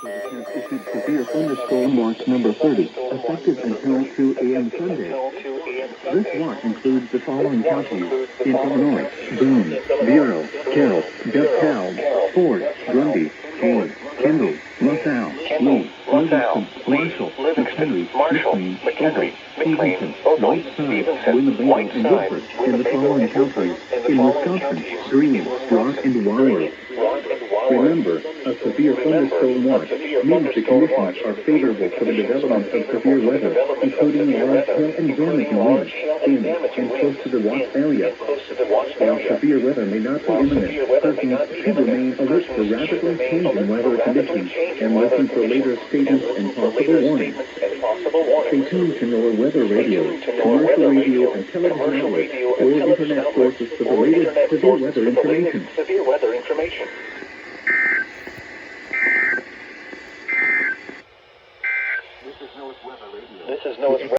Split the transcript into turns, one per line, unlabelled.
has issued severe thunderstorm watch number 30, effective until 2 a.m. Sunday. This watch includes the following counties: in Illinois: Boone, Bureau, Carroll, DeKalb, Ford, Grundy, Hays, Kendall, LaSalle, Lee, Livingston, Marshall, McHenry, McLean, Stevenson, Whiteside, Winnebago, and Woodford. In the following counties: in Wisconsin: Greene, Rock, and Warrior. Remember, a severe thunderstorm watch means the conditions are favorable for the development of severe weather, including large hail and damaging winds in and close to the watch area. While severe weather may not be imminent, persons should remain alert for rapidly changing weather conditions and listen for later statements and possible warnings. Stay tuned to NOAA Weather Radio, commercial radio, and television outlets, or internet sources for the latest severe weather information.